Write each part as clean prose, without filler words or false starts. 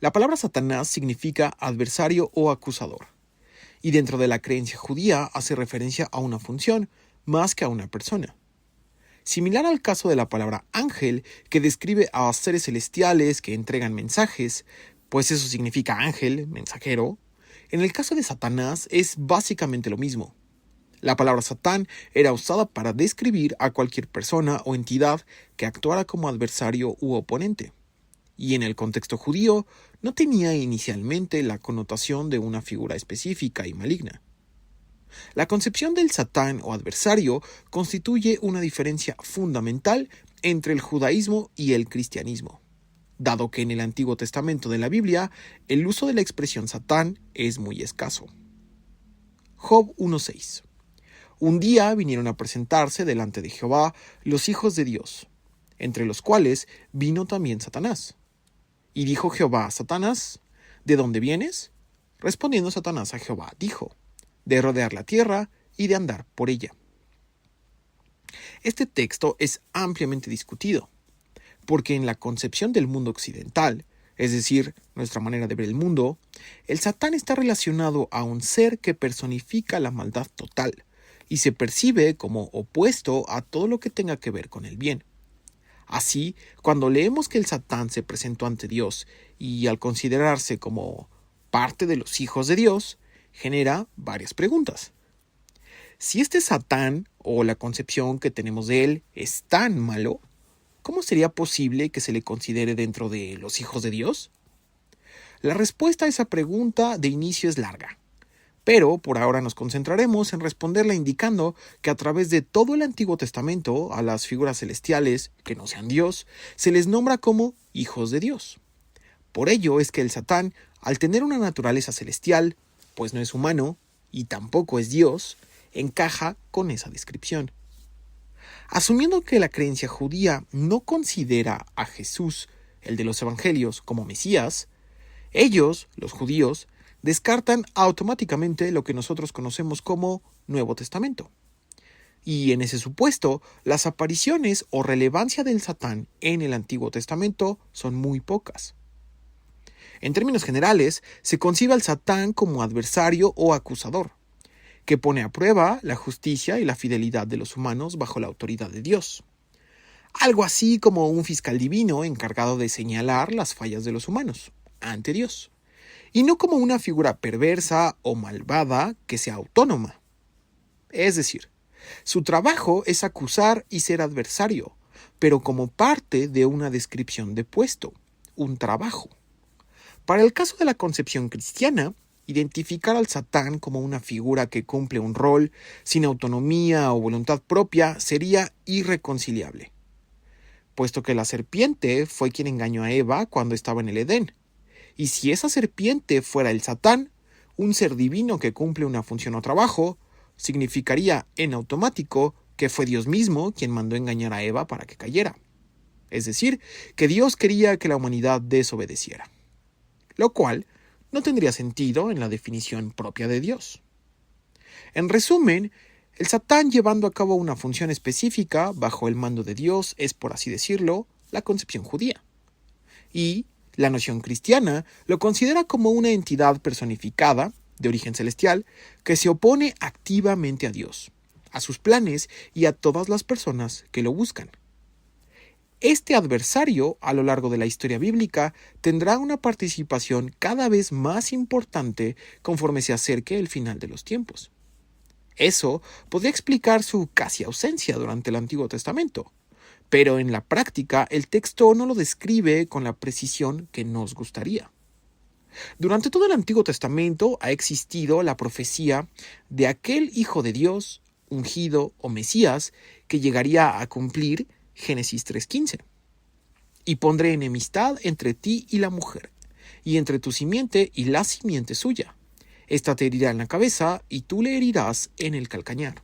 La palabra Satanás significa adversario o acusador, y dentro de la creencia judía hace referencia a una función más que a una persona. Similar al caso de la palabra ángel, que describe a seres celestiales que entregan mensajes, pues eso significa ángel, mensajero, en el caso de Satanás es básicamente lo mismo. La palabra Satán era usada para describir a cualquier persona o entidad que actuara como adversario u oponente, y en el contexto judío no tenía inicialmente la connotación de una figura específica y maligna. La concepción del Satán o adversario constituye una diferencia fundamental entre el judaísmo y el cristianismo, dado que en el Antiguo Testamento de la Biblia el uso de la expresión Satán es muy escaso. Job 1:6. Un día vinieron a presentarse delante de Jehová los hijos de Dios, entre los cuales vino también Satanás. Y dijo Jehová a Satanás, ¿de dónde vienes? Respondiendo Satanás a Jehová, dijo, de rodear la tierra y de andar por ella. Este texto es ampliamente discutido, porque en la concepción del mundo occidental, es decir, nuestra manera de ver el mundo, el Satán está relacionado a un ser que personifica la maldad total y se percibe como opuesto a todo lo que tenga que ver con el bien. Así, cuando leemos que el Satán se presentó ante Dios y al considerarse como parte de los hijos de Dios, genera varias preguntas. Si este Satán, o la concepción que tenemos de él, es tan malo, ¿cómo sería posible que se le considere dentro de los hijos de Dios? La respuesta a esa pregunta de inicio es larga, pero por ahora nos concentraremos en responderla indicando que a través de todo el Antiguo Testamento a las figuras celestiales, que no sean Dios, se les nombra como hijos de Dios. Por ello es que el Satán, al tener una naturaleza celestial, pues no es humano y tampoco es Dios, encaja con esa descripción. Asumiendo que la creencia judía no considera a Jesús, el de los Evangelios, como Mesías, ellos, los judíos, descartan automáticamente lo que nosotros conocemos como Nuevo Testamento. Y en ese supuesto, las apariciones o relevancia del Satán en el Antiguo Testamento son muy pocas. En términos generales, se concibe al Satán como adversario o acusador, que pone a prueba la justicia y la fidelidad de los humanos bajo la autoridad de Dios. Algo así como un fiscal divino encargado de señalar las fallas de los humanos ante Dios, y no como una figura perversa o malvada que sea autónoma. Es decir, su trabajo es acusar y ser adversario, pero como parte de una descripción de puesto, un trabajo. Para el caso de la concepción cristiana, identificar al Satán como una figura que cumple un rol sin autonomía o voluntad propia sería irreconciliable, puesto que la serpiente fue quien engañó a Eva cuando estaba en el Edén. Y si esa serpiente fuera el Satán, un ser divino que cumple una función o trabajo, significaría en automático que fue Dios mismo quien mandó engañar a Eva para que cayera. Es decir, que Dios quería que la humanidad desobedeciera, lo cual no tendría sentido en la definición propia de Dios. En resumen, el Satán llevando a cabo una función específica bajo el mando de Dios es, por así decirlo, la concepción judía. Y la noción cristiana lo considera como una entidad personificada, de origen celestial, que se opone activamente a Dios, a sus planes y a todas las personas que lo buscan. Este adversario, a lo largo de la historia bíblica, tendrá una participación cada vez más importante conforme se acerque el final de los tiempos. Eso podría explicar su casi ausencia durante el Antiguo Testamento, pero en la práctica el texto no lo describe con la precisión que nos gustaría. Durante todo el Antiguo Testamento ha existido la profecía de aquel Hijo de Dios, ungido o Mesías, que llegaría a cumplir Génesis 3:15. Y pondré enemistad entre ti y la mujer, y entre tu simiente y la simiente suya. Esta te herirá en la cabeza, y tú le herirás en el calcañar.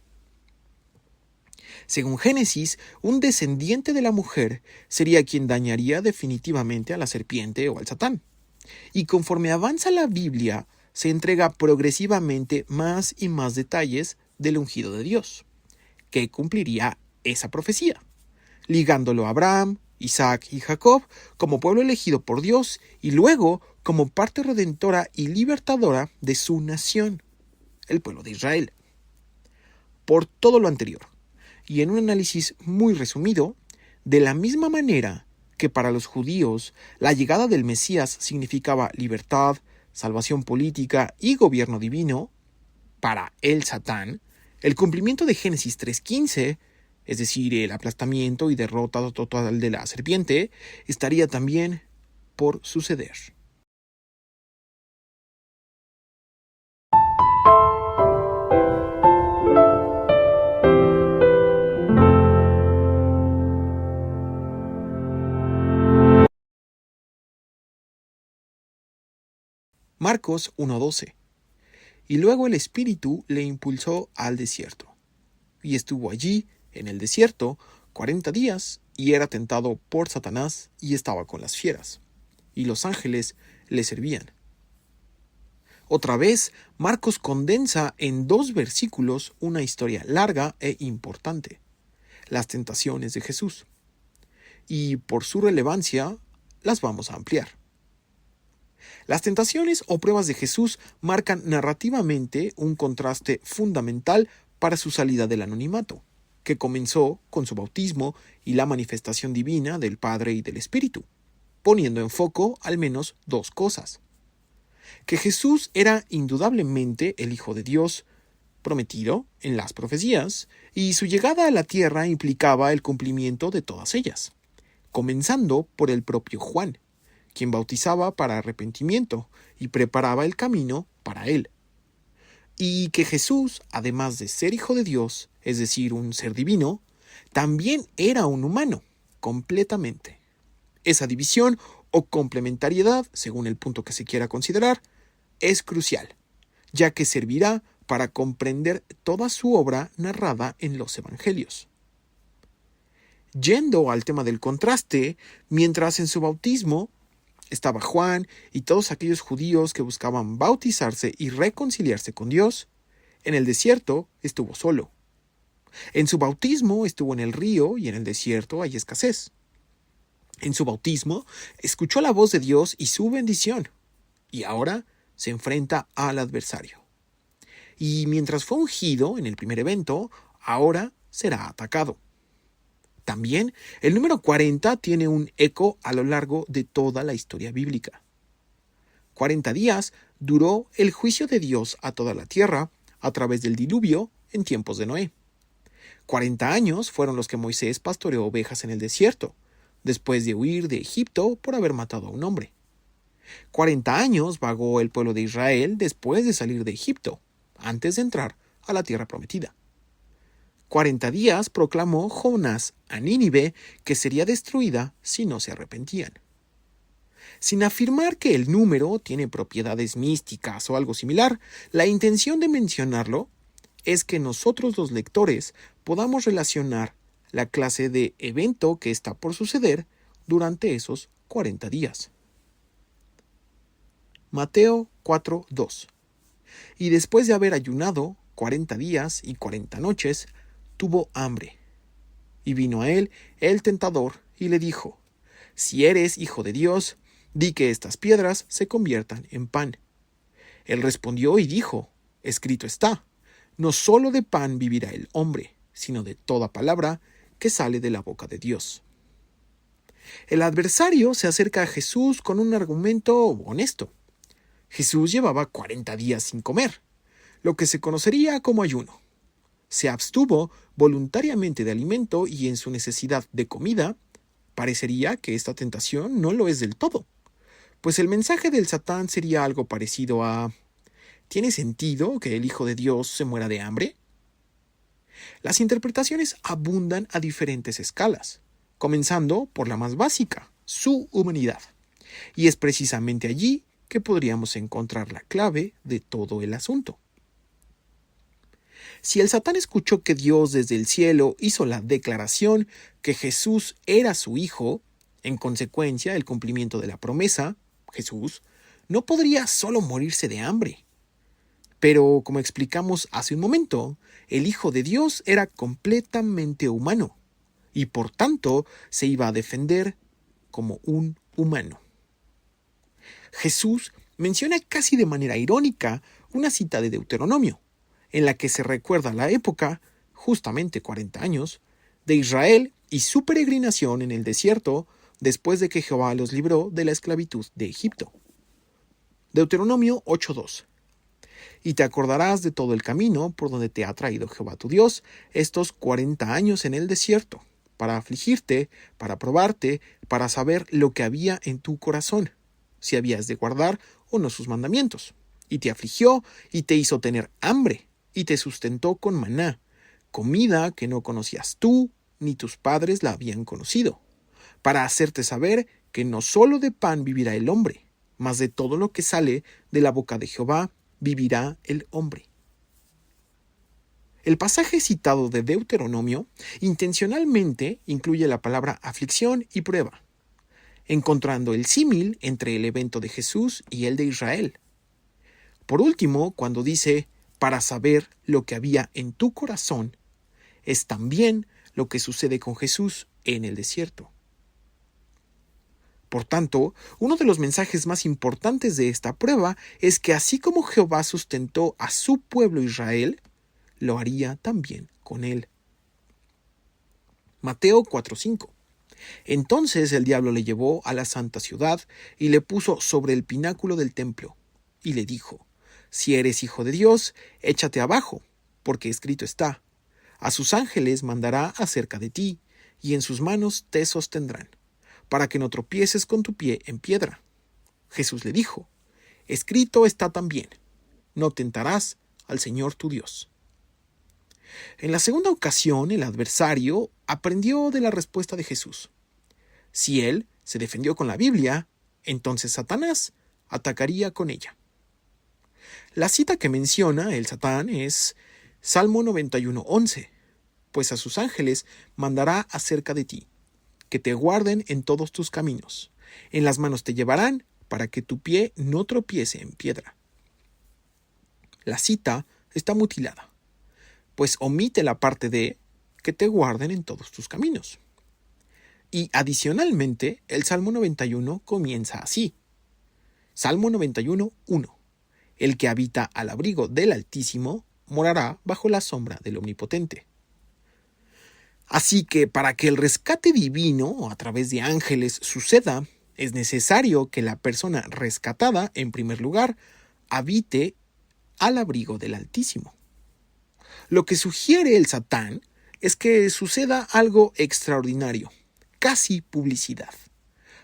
Según Génesis, un descendiente de la mujer sería quien dañaría definitivamente a la serpiente o al Satán. Y conforme avanza la Biblia, se entrega progresivamente más y más detalles del ungido de Dios, que cumpliría esa profecía, ligándolo a Abraham, Isaac y Jacob como pueblo elegido por Dios y luego como parte redentora y libertadora de su nación, el pueblo de Israel. Por todo lo anterior, y en un análisis muy resumido, de la misma manera que para los judíos la llegada del Mesías significaba libertad, salvación política y gobierno divino, para el Satán, el cumplimiento de Génesis 3:15, es decir, el aplastamiento y derrota total de la serpiente, estaría también por suceder. Marcos 1:12. Y luego el Espíritu le impulsó al desierto. Y estuvo allí, en el desierto, 40 días, y era tentado por Satanás, y estaba con las fieras. Y los ángeles le servían. Otra vez, Marcos condensa en 2 versículos una historia larga e importante, las tentaciones de Jesús. Y por su relevancia, las vamos a ampliar. Las tentaciones o pruebas de Jesús marcan narrativamente un contraste fundamental para su salida del anonimato, que comenzó con su bautismo y la manifestación divina del Padre y del Espíritu, poniendo en foco al menos 2 cosas. Que Jesús era indudablemente el Hijo de Dios, prometido en las profecías, y su llegada a la tierra implicaba el cumplimiento de todas ellas, comenzando por el propio Juan, quien bautizaba para arrepentimiento y preparaba el camino para él. Y que Jesús, además de ser Hijo de Dios, es decir, un ser divino, también era un humano, completamente. Esa división o complementariedad, según el punto que se quiera considerar, es crucial, ya que servirá para comprender toda su obra narrada en los Evangelios. Yendo al tema del contraste, mientras en su bautismo estaba Juan y todos aquellos judíos que buscaban bautizarse y reconciliarse con Dios, en el desierto estuvo solo. En su bautismo estuvo en el río y en el desierto hay escasez. En su bautismo escuchó la voz de Dios y su bendición, y ahora se enfrenta al adversario. Y mientras fue ungido en el primer evento, ahora será atacado. También, el número 40 tiene un eco a lo largo de toda la historia bíblica. 40 días duró el juicio de Dios a toda la tierra a través del diluvio en tiempos de Noé. 40 años fueron los que Moisés pastoreó ovejas en el desierto, después de huir de Egipto por haber matado a un hombre. 40 años vagó el pueblo de Israel después de salir de Egipto, antes de entrar a la tierra prometida. 40 días proclamó Jonás a Nínive que sería destruida si no se arrepentían. Sin afirmar que el número tiene propiedades místicas o algo similar, la intención de mencionarlo es que nosotros los lectores podamos relacionar la clase de evento que está por suceder durante esos 40 días. Mateo 4:2. Y después de haber ayunado 40 días y 40 noches, tuvo hambre. Y vino a él el tentador y le dijo: Si eres hijo de Dios, di que estas piedras se conviertan en pan. Él respondió y dijo: Escrito está, no solo de pan vivirá el hombre, sino de toda palabra que sale de la boca de Dios. El adversario se acerca a Jesús con un argumento honesto. Jesús llevaba 40 días sin comer, lo que se conocería como ayuno. Se abstuvo voluntariamente de alimento y en su necesidad de comida, parecería que esta tentación no lo es del todo, pues el mensaje del Satán sería algo parecido a: ¿tiene sentido que el Hijo de Dios se muera de hambre? Las interpretaciones abundan a diferentes escalas, comenzando por la más básica, su humanidad, y es precisamente allí que podríamos encontrar la clave de todo el asunto. Si el Satán escuchó que Dios desde el cielo hizo la declaración que Jesús era su Hijo, en consecuencia el cumplimiento de la promesa, Jesús no podría solo morirse de hambre. Pero, como explicamos hace un momento, el Hijo de Dios era completamente humano, y por tanto se iba a defender como un humano. Jesús menciona casi de manera irónica una cita de Deuteronomio, en la que se recuerda la época, justamente 40 años, de Israel y su peregrinación en el desierto después de que Jehová los libró de la esclavitud de Egipto. Deuteronomio 8:2. Y te acordarás de todo el camino por donde te ha traído Jehová tu Dios estos 40 años en el desierto, para afligirte, para probarte, para saber lo que había en tu corazón, si habías de guardar o no sus mandamientos. Y te afligió y te hizo tener hambre, y te sustentó con maná, comida que no conocías tú, ni tus padres la habían conocido, para hacerte saber que no solo de pan vivirá el hombre, mas de todo lo que sale de la boca de Jehová vivirá el hombre. El pasaje citado de Deuteronomio intencionalmente incluye la palabra aflicción y prueba, encontrando el símil entre el evento de Jesús y el de Israel. Por último, cuando dice para saber lo que había en tu corazón, es también lo que sucede con Jesús en el desierto. Por tanto, uno de los mensajes más importantes de esta prueba es que así como Jehová sustentó a su pueblo Israel, lo haría también con él. Mateo 4:5. Entonces el diablo le llevó a la santa ciudad y le puso sobre el pináculo del templo, y le dijo: Si eres hijo de Dios, échate abajo, porque escrito está: a sus ángeles mandará acerca de ti, y en sus manos te sostendrán, para que no tropieces con tu pie en piedra. Jesús le dijo: escrito está también: no tentarás al Señor tu Dios. En la segunda ocasión, el adversario aprendió de la respuesta de Jesús. Si él se defendió con la Biblia, entonces Satanás atacaría con ella. La cita que menciona el Satán es Salmo 91:11, pues a sus ángeles mandará acerca de ti, que te guarden en todos tus caminos. En las manos te llevarán para que tu pie no tropiece en piedra. La cita está mutilada, pues omite la parte de que te guarden en todos tus caminos. Y adicionalmente, el Salmo 91 comienza así. Salmo 91:1. El que habita al abrigo del Altísimo morará bajo la sombra del Omnipotente. Así que para que el rescate divino a través de ángeles suceda, es necesario que la persona rescatada, en primer lugar, habite al abrigo del Altísimo. Lo que sugiere el Satán es que suceda algo extraordinario, casi publicidad,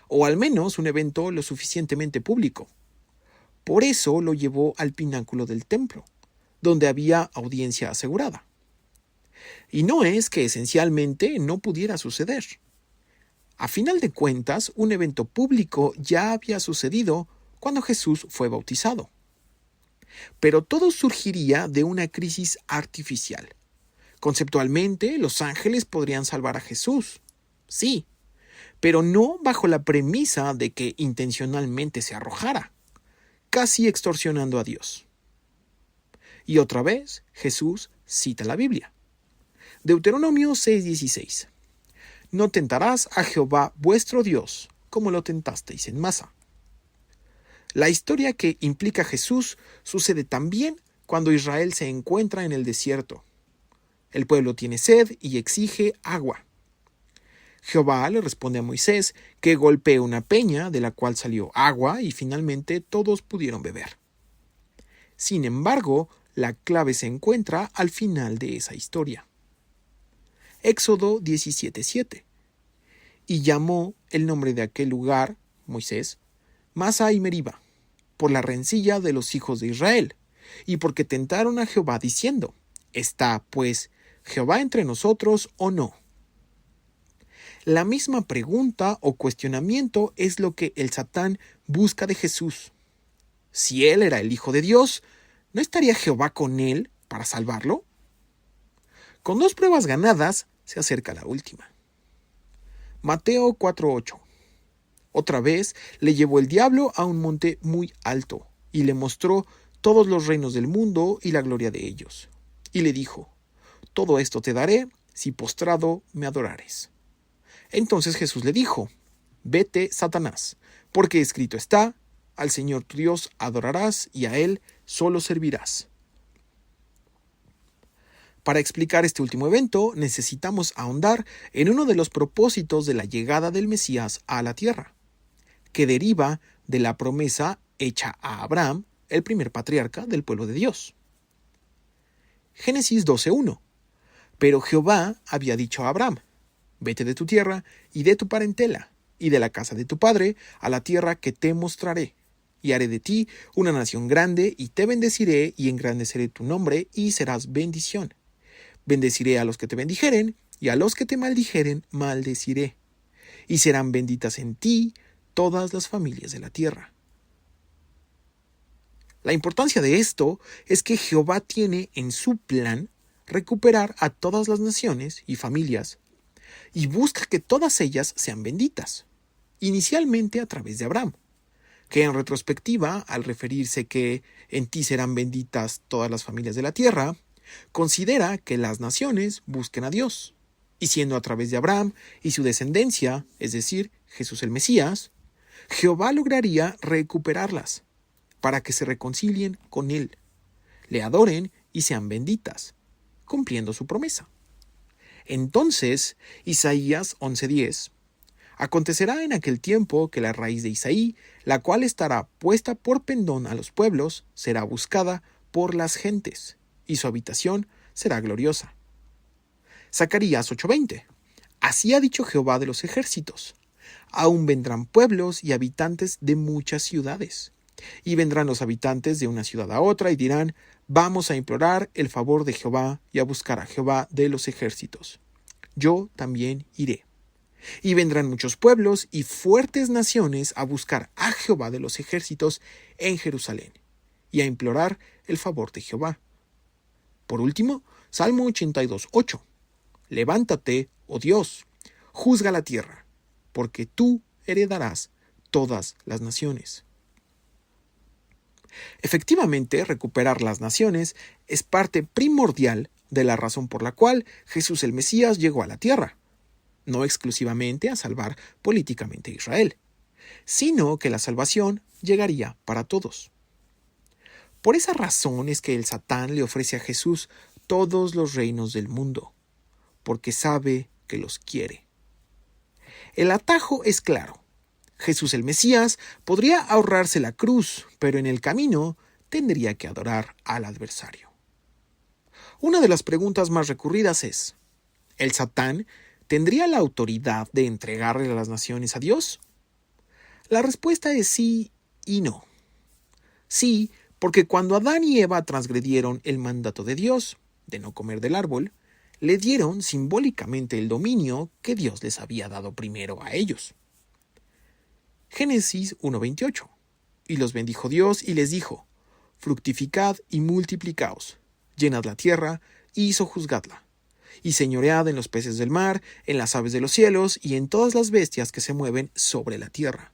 o al menos un evento lo suficientemente público. Por eso lo llevó al pináculo del templo, donde había audiencia asegurada. Y no es que esencialmente no pudiera suceder. A final de cuentas, un evento público ya había sucedido cuando Jesús fue bautizado. Pero todo surgiría de una crisis artificial. Conceptualmente, los ángeles podrían salvar a Jesús, sí, pero no bajo la premisa de que intencionalmente se arrojara, casi extorsionando a Dios. Y otra vez, Jesús cita la Biblia. Deuteronomio 6:16. No tentarás a Jehová vuestro Dios, como lo tentasteis en Masa. La historia que implica a Jesús sucede también cuando Israel se encuentra en el desierto. El pueblo tiene sed y exige agua. Jehová le responde a Moisés que golpee una peña de la cual salió agua y finalmente todos pudieron beber. Sin embargo, la clave se encuentra al final de esa historia. Éxodo 17:7. Y llamó el nombre de aquel lugar, Moisés, Masa y Meriba, por la rencilla de los hijos de Israel, y porque tentaron a Jehová diciendo: ¿está, pues, Jehová entre nosotros o no? La misma pregunta o cuestionamiento es lo que el Satán busca de Jesús. Si él era el Hijo de Dios, ¿no estaría Jehová con él para salvarlo? Con 2 pruebas ganadas, se acerca la última. Mateo 4:8. Otra vez le llevó el diablo a un monte muy alto, y le mostró todos los reinos del mundo y la gloria de ellos. Y le dijo: todo esto te daré si postrado me adorares. Entonces Jesús le dijo: vete, Satanás, porque escrito está: al Señor tu Dios adorarás y a Él solo servirás. Para explicar este último evento, necesitamos ahondar en uno de los propósitos de la llegada del Mesías a la tierra, que deriva de la promesa hecha a Abraham, el primer patriarca del pueblo de Dios. Génesis 12:1. Pero Jehová había dicho a Abraham: vete de tu tierra y de tu parentela, y de la casa de tu padre, a la tierra que te mostraré. Y haré de ti una nación grande, y te bendeciré, y engrandeceré tu nombre, y serás bendición. Bendeciré a los que te bendijeren, y a los que te maldijeren, maldeciré. Y serán benditas en ti todas las familias de la tierra. La importancia de esto es que Jehová tiene en su plan recuperar a todas las naciones y familias, y busca que todas ellas sean benditas, inicialmente a través de Abraham, que en retrospectiva, al referirse que en ti serán benditas todas las familias de la tierra, considera que las naciones busquen a Dios, y siendo a través de Abraham y su descendencia, es decir, Jesús el Mesías, Jehová lograría recuperarlas, para que se reconcilien con Él, le adoren y sean benditas, cumpliendo su promesa. Entonces, Isaías 11:10, acontecerá en aquel tiempo que la raíz de Isaí, la cual estará puesta por pendón a los pueblos, será buscada por las gentes, y su habitación será gloriosa. Zacarías 8:20, así ha dicho Jehová de los ejércitos, aún vendrán pueblos y habitantes de muchas ciudades, y vendrán los habitantes de una ciudad a otra y dirán: vamos a implorar el favor de Jehová y a buscar a Jehová de los ejércitos. Yo también iré. Y vendrán muchos pueblos y fuertes naciones a buscar a Jehová de los ejércitos en Jerusalén y a implorar el favor de Jehová. Por último, Salmo 82:8. Levántate, oh Dios, juzga la tierra, porque tú heredarás todas las naciones. Efectivamente, recuperar las naciones es parte primordial de la razón por la cual Jesús el Mesías llegó a la tierra, no exclusivamente a salvar políticamente a Israel, sino que la salvación llegaría para todos. Por esa razón es que el Satán le ofrece a Jesús todos los reinos del mundo, porque sabe que los quiere. El atajo es claro. Jesús el Mesías podría ahorrarse la cruz, pero en el camino tendría que adorar al adversario. Una de las preguntas más recurridas es: ¿el Satán tendría la autoridad de entregarle a las naciones a Dios? La respuesta es sí y no. Sí, porque cuando Adán y Eva transgredieron el mandato de Dios, de no comer del árbol, le dieron simbólicamente el dominio que Dios les había dado primero a ellos. Génesis 1:28. Y los bendijo Dios y les dijo: fructificad y multiplicaos, llenad la tierra y sojuzgadla, y señoread en los peces del mar, en las aves de los cielos y en todas las bestias que se mueven sobre la tierra.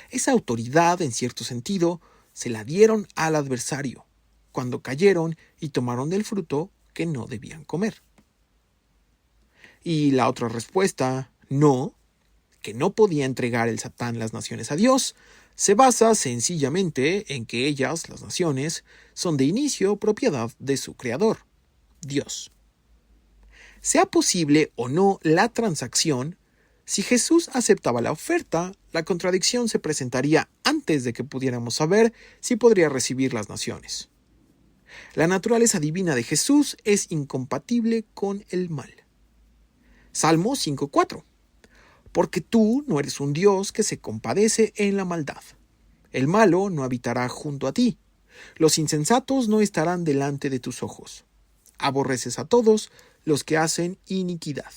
Esa autoridad, en cierto sentido, se la dieron al adversario, cuando cayeron y tomaron del fruto que no debían comer. Y la otra respuesta, no, que no podía entregar el Satán las naciones a Dios, se basa sencillamente en que ellas, las naciones, son de inicio propiedad de su creador, Dios. Sea posible o no la transacción, si Jesús aceptaba la oferta, la contradicción se presentaría antes de que pudiéramos saber si podría recibir las naciones. La naturaleza divina de Jesús es incompatible con el mal. Salmo 5:4. Porque tú no eres un Dios que se compadece en la maldad. El malo no habitará junto a ti. Los insensatos no estarán delante de tus ojos. Aborreces a todos los que hacen iniquidad.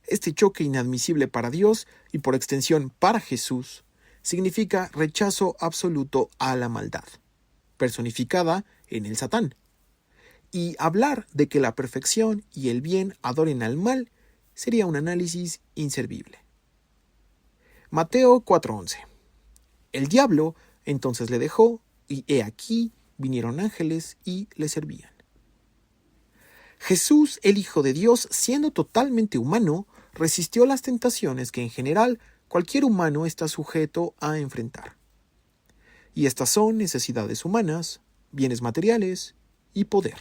Este choque inadmisible para Dios y por extensión para Jesús significa rechazo absoluto a la maldad, personificada en el Satán. Y hablar de que la perfección y el bien adoren al mal sería un análisis inservible. Mateo 4:11. El diablo entonces le dejó, y he aquí vinieron ángeles y le servían. Jesús, el Hijo de Dios, siendo totalmente humano, resistió las tentaciones que en general cualquier humano está sujeto a enfrentar. Y estas son necesidades humanas, bienes materiales y poder.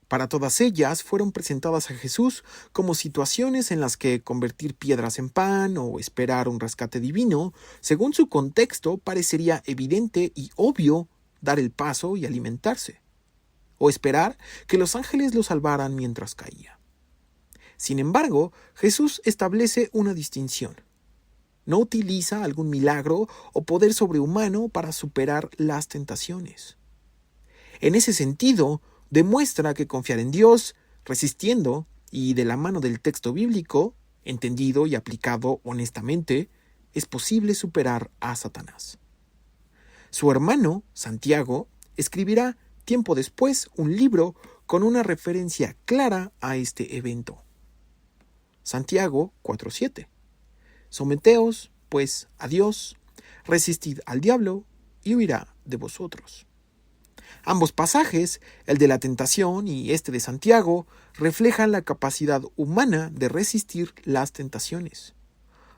Para todas ellas fueron presentadas a Jesús como situaciones en las que convertir piedras en pan o esperar un rescate divino, según su contexto, parecería evidente y obvio dar el paso y alimentarse, o esperar que los ángeles lo salvaran mientras caía. Sin embargo, Jesús establece una distinción. No utiliza algún milagro o poder sobrehumano para superar las tentaciones. En ese sentido, demuestra que confiar en Dios, resistiendo y de la mano del texto bíblico, entendido y aplicado honestamente, es posible superar a Satanás. Su hermano, Santiago, escribirá tiempo después un libro con una referencia clara a este evento. Santiago 4:7. Someteos, pues, a Dios, resistid al diablo y huirá de vosotros. Ambos pasajes, el de la tentación y este de Santiago, reflejan la capacidad humana de resistir las tentaciones,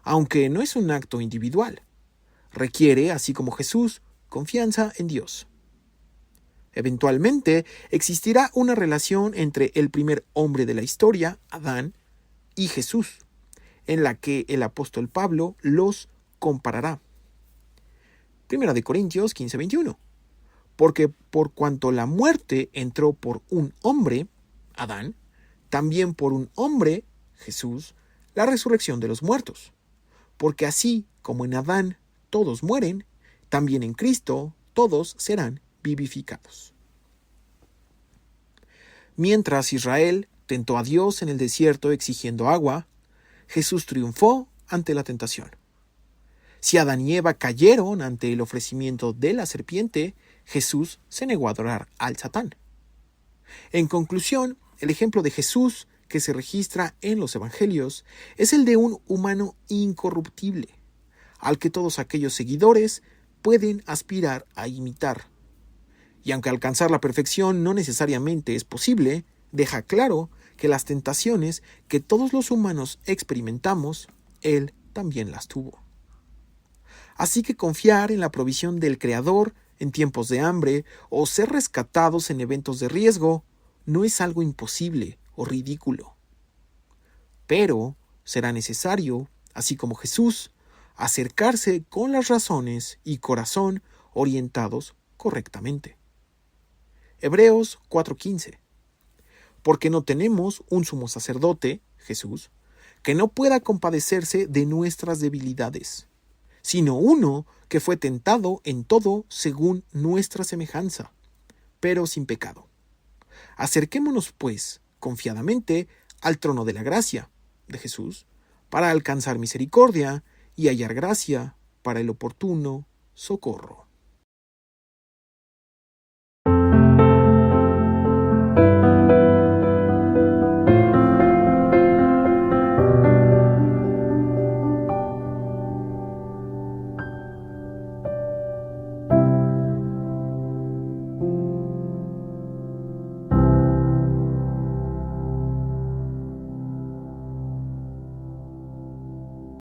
aunque no es un acto individual. Requiere, así como Jesús, confianza en Dios. Eventualmente existirá una relación entre el primer hombre de la historia, Adán, y Jesús, en la que el apóstol Pablo los comparará. 1 Corintios 15:21. Porque por cuanto la muerte entró por un hombre, Adán, también por un hombre, Jesús, la resurrección de los muertos. Porque así como en Adán todos mueren, también en Cristo todos serán vivificados. Mientras Israel tentó a Dios en el desierto exigiendo agua, Jesús triunfó ante la tentación. Si Adán y Eva cayeron ante el ofrecimiento de la serpiente, Jesús se negó a adorar al Satán. En conclusión, el ejemplo de Jesús que se registra en los evangelios es el de un humano incorruptible, al que todos aquellos seguidores pueden aspirar a imitar. Y aunque alcanzar la perfección no necesariamente es posible, deja claro que las tentaciones que todos los humanos experimentamos, Él también las tuvo. Así que confiar en la provisión del Creador en tiempos de hambre o ser rescatados en eventos de riesgo no es algo imposible o ridículo. Pero será necesario, así como Jesús, acercarse con las razones y corazón orientados correctamente. Hebreos 4:15. Porque no tenemos un sumo sacerdote, Jesús, que no pueda compadecerse de nuestras debilidades, sino uno que fue tentado en todo según nuestra semejanza, pero sin pecado. Acerquémonos, pues, confiadamente al trono de la gracia de Jesús, para alcanzar misericordia y hallar gracia para el oportuno socorro.